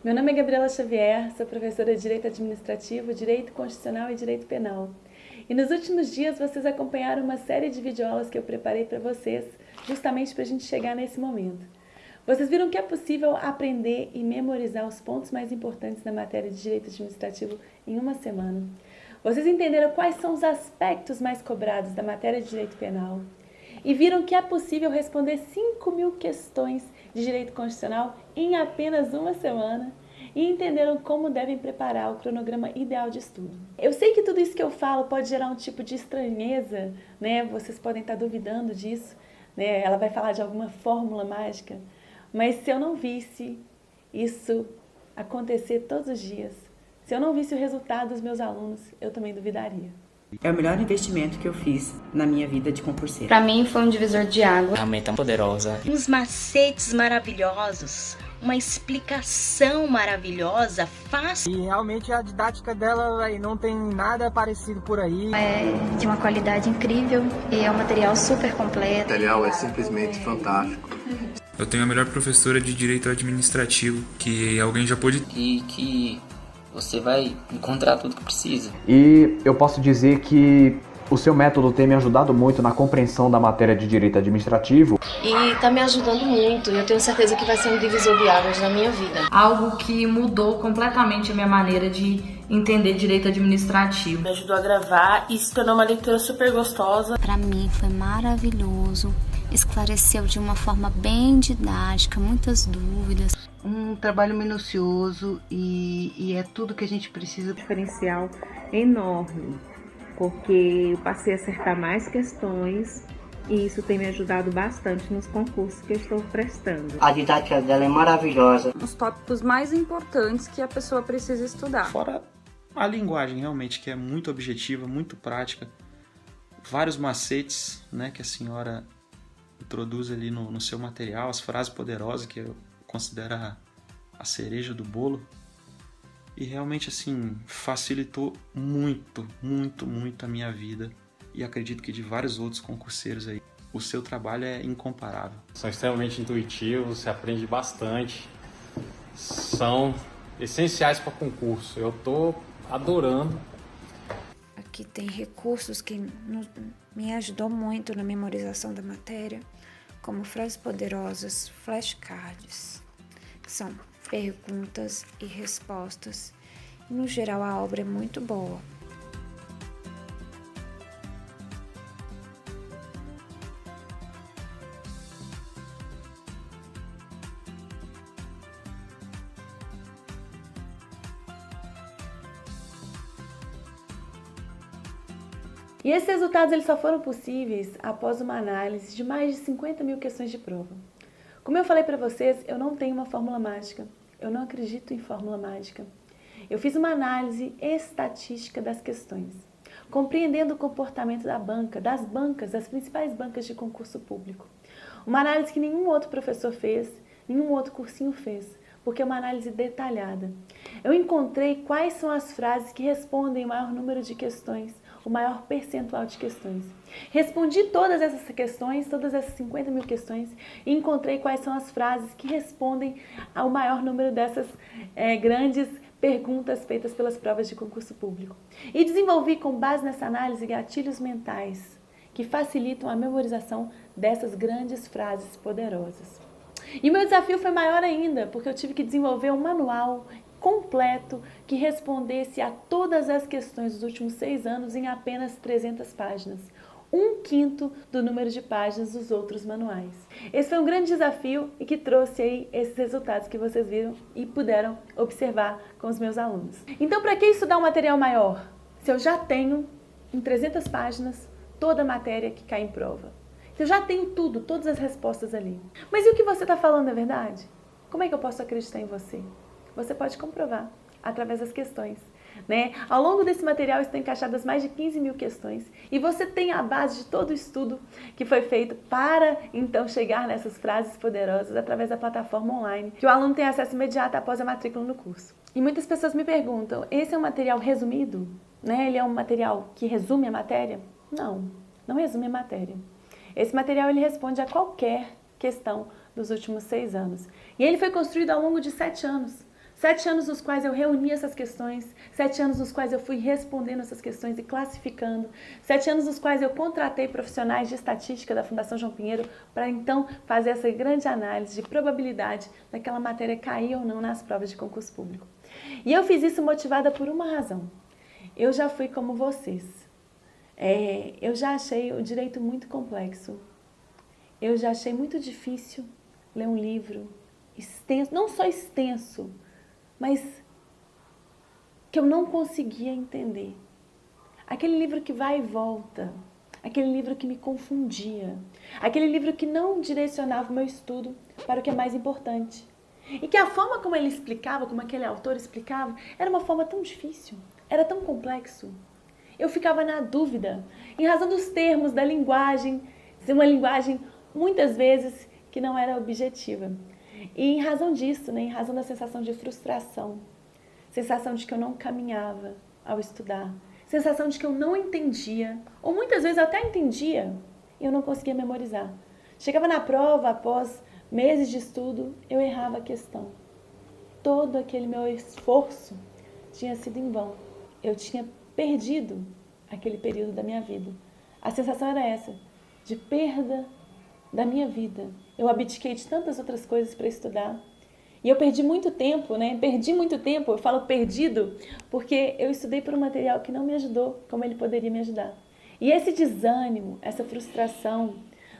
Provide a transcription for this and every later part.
Meu nome é Gabriela Xavier, sou professora de Direito Administrativo, Direito Constitucional e Direito Penal. E nos últimos dias vocês acompanharam uma série de videoaulas que eu preparei para vocês, justamente para a gente chegar nesse momento. Vocês viram que é possível aprender e memorizar os pontos mais importantes da matéria de Direito Administrativo em uma semana. Vocês entenderam quais são os aspectos mais cobrados da matéria de Direito Penal. E viram que é possível responder 5.000 questões de direito constitucional em apenas uma semana e entenderam como devem preparar o cronograma ideal de estudo. Eu sei que tudo isso que eu falo pode gerar um tipo de estranheza, né? Vocês podem estar duvidando disso, né? Ela vai falar de alguma fórmula mágica, mas se eu não visse isso acontecer todos os dias, se eu não visse o resultado dos meus alunos, eu também duvidaria. É o melhor investimento que eu fiz na minha vida de concurseira. Pra mim foi um divisor de água. Ferramenta poderosa. Uns macetes maravilhosos, uma explicação maravilhosa, fácil. E realmente a didática dela não tem nada parecido por aí. É de uma qualidade incrível e é um material super completo. O material é simplesmente fantástico. Eu tenho a melhor professora de Direito Administrativo que alguém já pôde... E que você vai encontrar tudo que precisa. E eu posso dizer que o seu método tem me ajudado muito na compreensão da matéria de Direito Administrativo. E está me ajudando muito, e eu tenho certeza que vai ser um divisor de águas na minha vida. Algo que mudou completamente a minha maneira de entender Direito Administrativo. Me ajudou a gravar e se tornou uma leitura super gostosa. Para mim foi maravilhoso, esclareceu de uma forma bem didática muitas dúvidas. Um trabalho minucioso e é tudo que a gente precisa. Diferencial enorme, porque eu passei a acertar mais questões e isso tem me ajudado bastante nos concursos que eu estou prestando. A didática dela é maravilhosa. Os tópicos mais importantes que a pessoa precisa estudar. Fora a linguagem realmente, que é muito objetiva, muito prática. Vários macetes, né, que a senhora introduz ali no seu material, as frases poderosas que eu considero a cereja do bolo. E realmente, assim, facilitou muito, muito, muito a minha vida. E acredito que de vários outros concurseiros aí. O seu trabalho é incomparável. São extremamente intuitivos, você aprende bastante. São essenciais para concurso. Eu estou adorando. Aqui tem recursos que me ajudou muito na memorização da matéria, como frases poderosas, flashcards, que são perguntas e respostas. E, no geral, a obra é muito boa. E esses resultados eles só foram possíveis após uma análise de mais de 50.000 questões de prova. Como eu falei para vocês, eu não tenho uma fórmula mágica. Eu não acredito em fórmula mágica. Eu fiz uma análise estatística das questões, compreendendo o comportamento da banca, das principais bancas de concurso público. Uma análise que nenhum outro professor fez, nenhum outro cursinho fez, porque é uma análise detalhada. Eu encontrei quais são as frases que respondem o maior número de questões, o maior percentual de questões. Respondi todas essas questões, todas essas 50.000 questões, e encontrei quais são as frases que respondem ao maior número dessas grandes perguntas feitas pelas provas de concurso público. E desenvolvi, com base nessa análise, gatilhos mentais que facilitam a memorização dessas grandes frases poderosas. E meu desafio foi maior ainda, porque eu tive que desenvolver um manual completo que respondesse a todas as questões dos últimos 6 anos em apenas 300 páginas. 1/5 do número de páginas dos outros manuais. Esse foi um grande desafio e que trouxe aí esses resultados que vocês viram e puderam observar com os meus alunos. Então, para que estudar um material maior? Se eu já tenho, em 300 páginas, toda a matéria que cai em prova. Se eu já tenho tudo, todas as respostas ali. Mas e o que você está falando é verdade? Como é que eu posso acreditar em você? Você pode comprovar através das questões. Né? Ao longo desse material estão encaixadas mais de 15.000 questões e você tem a base de todo o estudo que foi feito para então chegar nessas frases poderosas através da plataforma online, que o aluno tem acesso imediato após a matrícula no curso. E muitas pessoas me perguntam, esse é um material resumido? Né? Ele é um material que resume a matéria? Não, não resume a matéria. Esse material ele responde a qualquer questão dos últimos 6 anos. E ele foi construído ao longo de 7 anos. 7 anos nos quais eu reuni essas questões, 7 anos nos quais eu fui respondendo essas questões e classificando, 7 anos nos quais eu contratei profissionais de estatística da Fundação João Pinheiro para então fazer essa grande análise de probabilidade daquela matéria cair ou não nas provas de concurso público. E eu fiz isso motivada por uma razão. Eu já fui como vocês. Eu já achei o direito muito complexo. Eu já achei muito difícil ler um livro extenso, não só extenso, mas que eu não conseguia entender. Aquele livro que vai e volta, aquele livro que me confundia, aquele livro que não direcionava o meu estudo para o que é mais importante. E que a forma como ele explicava, como aquele autor explicava, era uma forma tão difícil, era tão complexo. Eu ficava na dúvida, em razão dos termos, da linguagem, ser uma linguagem muitas vezes que não era objetiva. E em razão disso, em razão da sensação de frustração, sensação de que eu não caminhava ao estudar, sensação de que eu não entendia, ou muitas vezes eu até entendia e eu não conseguia memorizar. Chegava na prova, após meses de estudo, eu errava a questão. Todo aquele meu esforço tinha sido em vão. Eu tinha perdido aquele período da minha vida. A sensação era essa, de perda da minha vida. Eu abdiquei de tantas outras coisas para estudar. E eu perdi muito tempo, Perdi muito tempo, eu falo perdido, porque eu estudei por um material que não me ajudou como ele poderia me ajudar. E esse desânimo, essa frustração,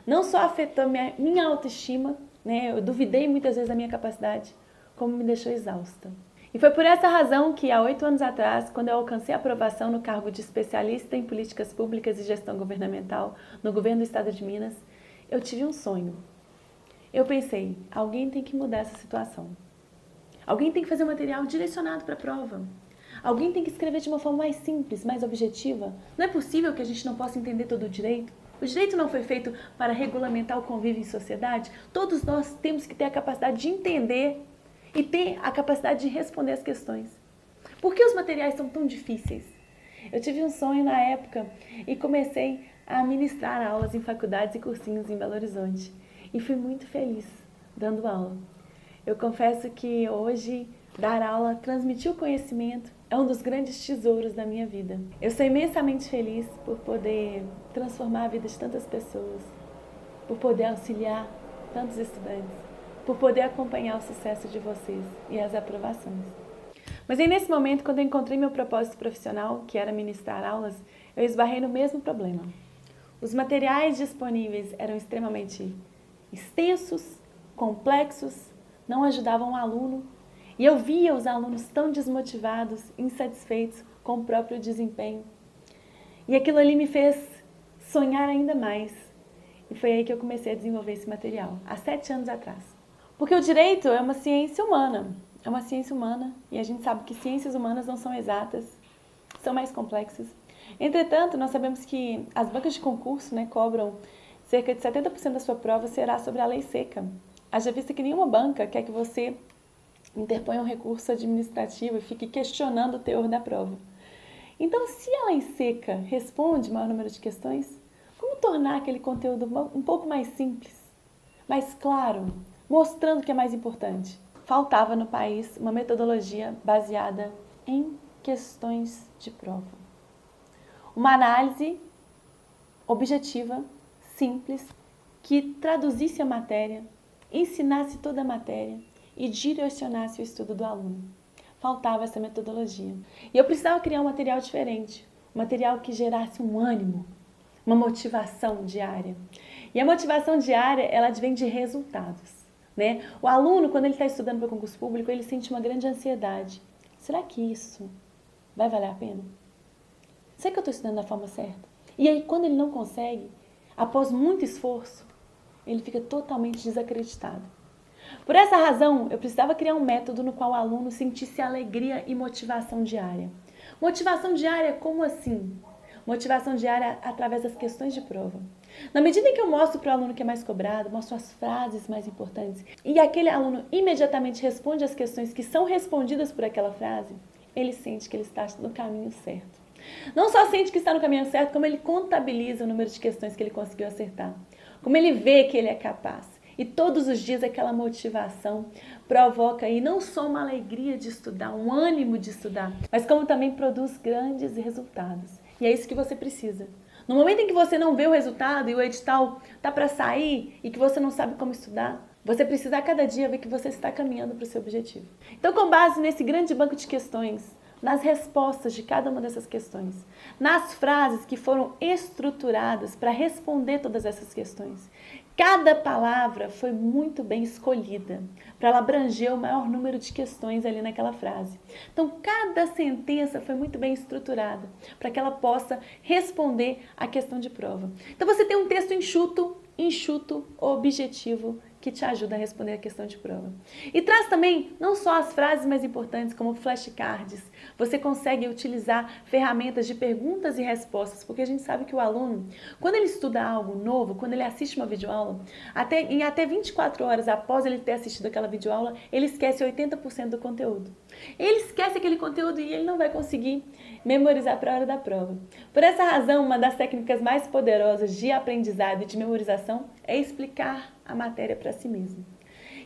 não só afetou minha autoestima, eu duvidei muitas vezes da minha capacidade, como me deixou exausta. E foi por essa razão que, há 8 anos atrás, quando eu alcancei a aprovação no cargo de especialista em políticas públicas e gestão governamental no governo do estado de Minas, eu tive um sonho. Eu pensei, alguém tem que mudar essa situação. Alguém tem que fazer um material direcionado para a prova. Alguém tem que escrever de uma forma mais simples, mais objetiva. Não é possível que a gente não possa entender todo o direito. O direito não foi feito para regulamentar o convívio em sociedade. Todos nós temos que ter a capacidade de entender e ter a capacidade de responder as questões. Por que os materiais são tão difíceis? Eu tive um sonho na época e comecei a ministrar aulas em faculdades e cursinhos em Belo Horizonte. E fui muito feliz dando aula. Eu confesso que hoje dar aula, transmitir o conhecimento, é um dos grandes tesouros da minha vida. Eu sou imensamente feliz por poder transformar a vida de tantas pessoas, por poder auxiliar tantos estudantes, por poder acompanhar o sucesso de vocês e as aprovações. Mas aí nesse momento, quando eu encontrei meu propósito profissional, que era ministrar aulas, eu esbarrei no mesmo problema. Os materiais disponíveis eram extremamente extensos, complexos, não ajudavam o aluno, e eu via os alunos tão desmotivados, insatisfeitos com o próprio desempenho. E aquilo ali me fez sonhar ainda mais. E foi aí que eu comecei a desenvolver esse material, há 7 anos atrás. Porque o direito é uma ciência humana. É uma ciência humana e a gente sabe que ciências humanas não são exatas, são mais complexas. Entretanto, nós sabemos que as bancas de concurso cobram cerca de 70% da sua prova será sobre a lei seca. Haja vista que nenhuma banca quer que você interponha um recurso administrativo e fique questionando o teor da prova. Então, se a lei seca responde maior número de questões, como tornar aquele conteúdo um pouco mais simples, mais claro, mostrando o que é mais importante? Faltava no país uma metodologia baseada em questões de prova. Uma análise objetiva, simples, que traduzisse a matéria, ensinasse toda a matéria e direcionasse o estudo do aluno. Faltava essa metodologia. E eu precisava criar um material diferente, um material que gerasse um ânimo, uma motivação diária. E a motivação diária, ela advém de resultados. O aluno, quando ele está estudando para o concurso público, ele sente uma grande ansiedade. Será que isso vai valer a pena? Será que eu estou estudando da forma certa? E aí, quando ele não consegue, após muito esforço, ele fica totalmente desacreditado. Por essa razão, eu precisava criar um método no qual o aluno sentisse alegria e motivação diária. Motivação diária, como assim? Motivação diária através das questões de prova. Na medida em que eu mostro para o aluno que é mais cobrado, mostro as frases mais importantes, e aquele aluno imediatamente responde as questões que são respondidas por aquela frase, ele sente que ele está no caminho certo. Não só sente que está no caminho certo, como ele contabiliza o número de questões que ele conseguiu acertar. Como ele vê que ele é capaz. E todos os dias aquela motivação provoca aí não só uma alegria de estudar, um ânimo de estudar, mas como também produz grandes resultados. E é isso que você precisa. No momento em que você não vê o resultado e o edital está para sair e que você não sabe como estudar, você precisa a cada dia ver que você está caminhando para o seu objetivo. Então, com base nesse grande banco de questões, nas respostas de cada uma dessas questões, nas frases que foram estruturadas para responder todas essas questões, cada palavra foi muito bem escolhida para ela abranger o maior número de questões ali naquela frase. Então, cada sentença foi muito bem estruturada para que ela possa responder à questão de prova. Então, você tem um texto enxuto, objetivo, que te ajuda a responder a questão de prova. E traz também não só as frases mais importantes, como flashcards. Você consegue utilizar ferramentas de perguntas e respostas, porque a gente sabe que o aluno, quando ele estuda algo novo, quando ele assiste uma videoaula, em até 24 horas após ele ter assistido aquela videoaula, ele esquece 80% do conteúdo. Ele esquece aquele conteúdo e ele não vai conseguir memorizar para a hora da prova. Por essa razão, uma das técnicas mais poderosas de aprendizado e de memorização é explicar a matéria para si mesmo.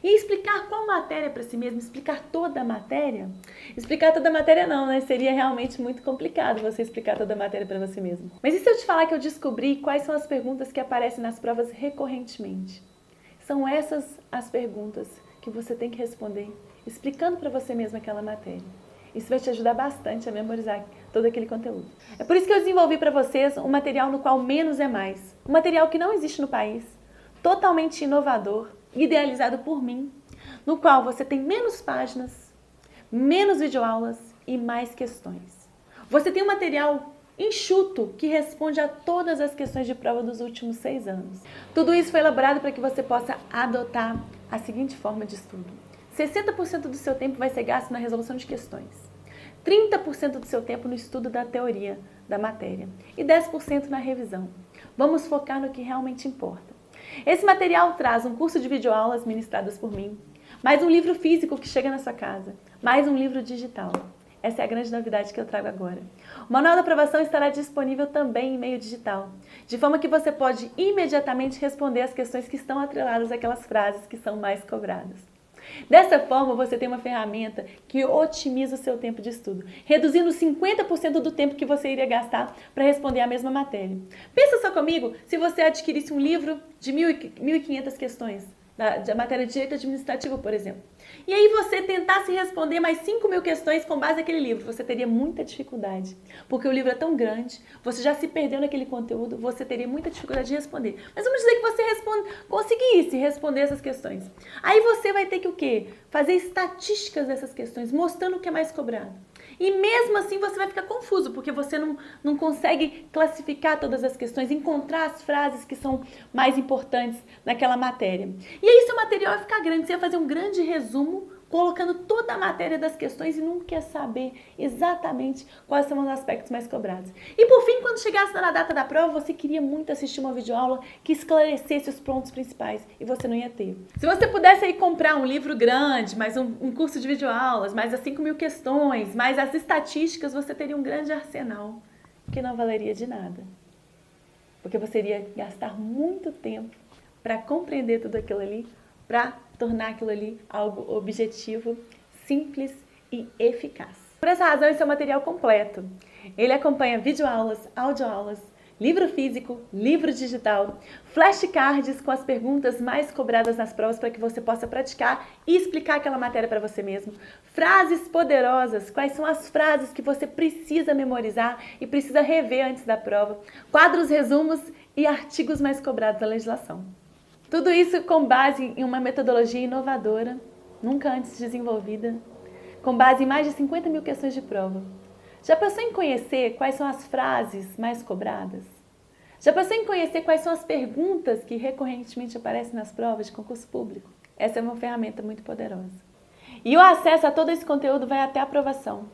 E explicar qual matéria para si mesmo? Explicar toda a matéria? Explicar toda a matéria não, né? Seria realmente muito complicado você explicar toda a matéria para você mesmo. Mas e se eu te falar que eu descobri quais são as perguntas que aparecem nas provas recorrentemente? São essas as perguntas que você tem que responder, explicando para você mesmo aquela matéria. Isso vai te ajudar bastante a memorizar todo aquele conteúdo. É por isso que eu desenvolvi para vocês um material no qual menos é mais. Um material que não existe no país, totalmente inovador, idealizado por mim, no qual você tem menos páginas, menos videoaulas e mais questões. Você tem um material enxuto que responde a todas as questões de prova dos últimos 6 anos. Tudo isso foi elaborado para que você possa adotar a seguinte forma de estudo. 60% do seu tempo vai ser gasto na resolução de questões, 30% do seu tempo no estudo da teoria da matéria e 10% na revisão. Vamos focar no que realmente importa. Esse material traz um curso de videoaulas ministradas por mim, mais um livro físico que chega na sua casa, mais um livro digital. Essa é a grande novidade que eu trago agora. O manual da aprovação estará disponível também em meio digital, de forma que você pode imediatamente responder as questões que estão atreladas àquelas frases que são mais cobradas. Dessa forma, você tem uma ferramenta que otimiza o seu tempo de estudo, reduzindo 50% do tempo que você iria gastar para responder a mesma matéria. Pensa só comigo, se você adquirisse um livro de 1.500 questões, da matéria de direito administrativo, por exemplo, e aí você tentasse responder mais 5.000 questões com base naquele livro, você teria muita dificuldade, porque o livro é tão grande, você já se perdeu naquele conteúdo, você teria muita dificuldade de responder. Mas vamos dizer que você conseguisse responder essas questões. Aí você vai ter que o quê? Fazer estatísticas dessas questões, mostrando o que é mais cobrado. E mesmo assim você vai ficar confuso, porque você não consegue classificar todas as questões, encontrar as frases que são mais importantes naquela matéria. E aí seu material vai ficar grande, você vai fazer um grande resumo, colocando toda a matéria das questões e não quer saber exatamente quais são os aspectos mais cobrados. E por fim, quando chegasse na data da prova, você queria muito assistir uma videoaula que esclarecesse os pontos principais e você não ia ter. Se você pudesse aí comprar um livro grande, mais um curso de videoaulas, mais as 5.000 questões, mais as estatísticas, você teria um grande arsenal que não valeria de nada. Porque você iria gastar muito tempo para compreender tudo aquilo ali, para tornar aquilo ali algo objetivo, simples e eficaz. Por essa razão, esse é um material completo. Ele acompanha videoaulas, audioaulas, livro físico, livro digital, flashcards com as perguntas mais cobradas nas provas para que você possa praticar e explicar aquela matéria para você mesmo. Frases poderosas, quais são as frases que você precisa memorizar e precisa rever antes da prova. Quadros, resumos e artigos mais cobrados da legislação. Tudo isso com base em uma metodologia inovadora, nunca antes desenvolvida, com base em mais de 50.000 questões de prova. Já pensou em conhecer quais são as frases mais cobradas? Já pensou em conhecer quais são as perguntas que recorrentemente aparecem nas provas de concurso público? Essa é uma ferramenta muito poderosa. E o acesso a todo esse conteúdo vai até a aprovação.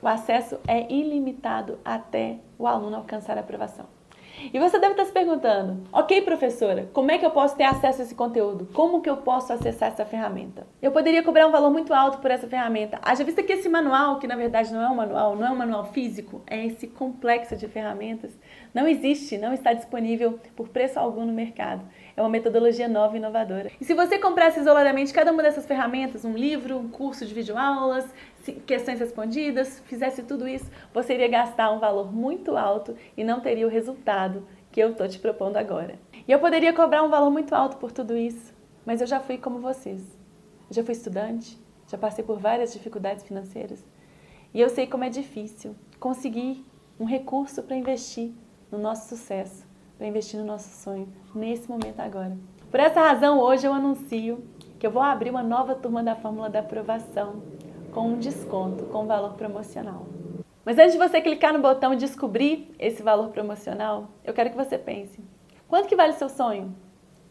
O acesso é ilimitado até o aluno alcançar a aprovação. E você deve estar se perguntando, ok, professora, como é que eu posso ter acesso a esse conteúdo? Como que eu posso acessar essa ferramenta? Eu poderia cobrar um valor muito alto por essa ferramenta. Haja vista que esse manual, que na verdade não é um manual físico, é esse complexo de ferramentas, não existe, não está disponível por preço algum no mercado. É uma metodologia nova e inovadora. E se você comprasse isoladamente cada uma dessas ferramentas, um livro, um curso de videoaulas, questões respondidas, fizesse tudo isso, você iria gastar um valor muito alto e não teria o resultado que eu estou te propondo agora. E eu poderia cobrar um valor muito alto por tudo isso, mas eu já fui como vocês. Eu já fui estudante, já passei por várias dificuldades financeiras e eu sei como é difícil conseguir um recurso para investir no nosso sucesso, para investir no nosso sonho, nesse momento agora. Por essa razão, hoje eu anuncio que eu vou abrir uma nova turma da Fórmula da Aprovação com um desconto, com valor promocional. Mas antes de você clicar no botão e descobrir esse valor promocional, eu quero que você pense, quanto que vale o seu sonho?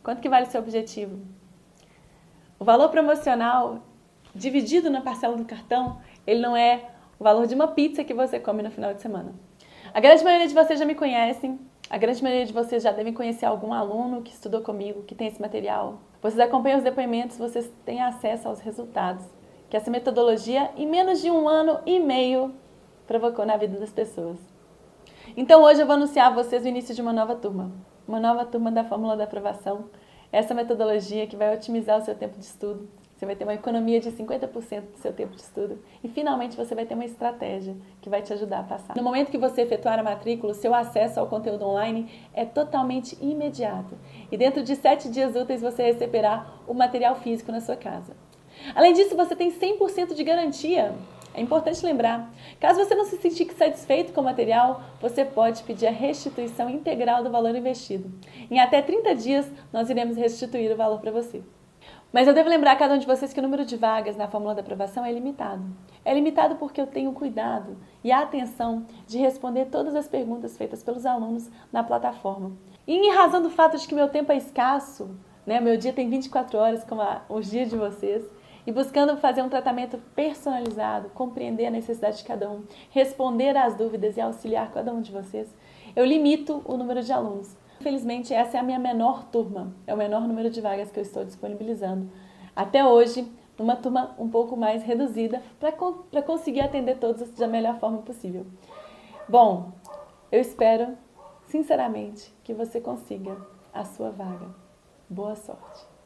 Quanto que vale o seu objetivo? O valor promocional, dividido na parcela do cartão, ele não é o valor de uma pizza que você come no final de semana. A grande maioria de vocês já me conhecem, a grande maioria de vocês já devem conhecer algum aluno que estudou comigo, que tem esse material. Vocês acompanham os depoimentos, vocês têm acesso aos resultados que essa metodologia, em menos de 1 ano e meio, provocou na vida das pessoas. Então hoje eu vou anunciar a vocês o início de uma nova turma da Fórmula da Aprovação. Essa metodologia que vai otimizar o seu tempo de estudo. Você vai ter uma economia de 50% do seu tempo de estudo e finalmente você vai ter uma estratégia que vai te ajudar a passar. No momento que você efetuar a matrícula, o seu acesso ao conteúdo online é totalmente imediato e dentro de 7 dias úteis você receberá o material físico na sua casa. Além disso, você tem 100% de garantia. É importante lembrar, caso você não se sentir satisfeito com o material, você pode pedir a restituição integral do valor investido. Em até 30 dias, nós iremos restituir o valor para você. Mas eu devo lembrar a cada um de vocês que o número de vagas na Fórmula da Aprovação é limitado. É limitado porque eu tenho cuidado e a atenção de responder todas as perguntas feitas pelos alunos na plataforma. E em razão do fato de que meu tempo é escasso, meu dia tem 24 horas como os dias de vocês, e buscando fazer um tratamento personalizado, compreender a necessidade de cada um, responder às dúvidas e auxiliar cada um de vocês, eu limito o número de alunos. Infelizmente, essa é a minha menor turma, é o menor número de vagas que eu estou disponibilizando. Até hoje, numa turma um pouco mais reduzida, para conseguir atender todos da melhor forma possível. Bom, eu espero, sinceramente, que você consiga a sua vaga. Boa sorte!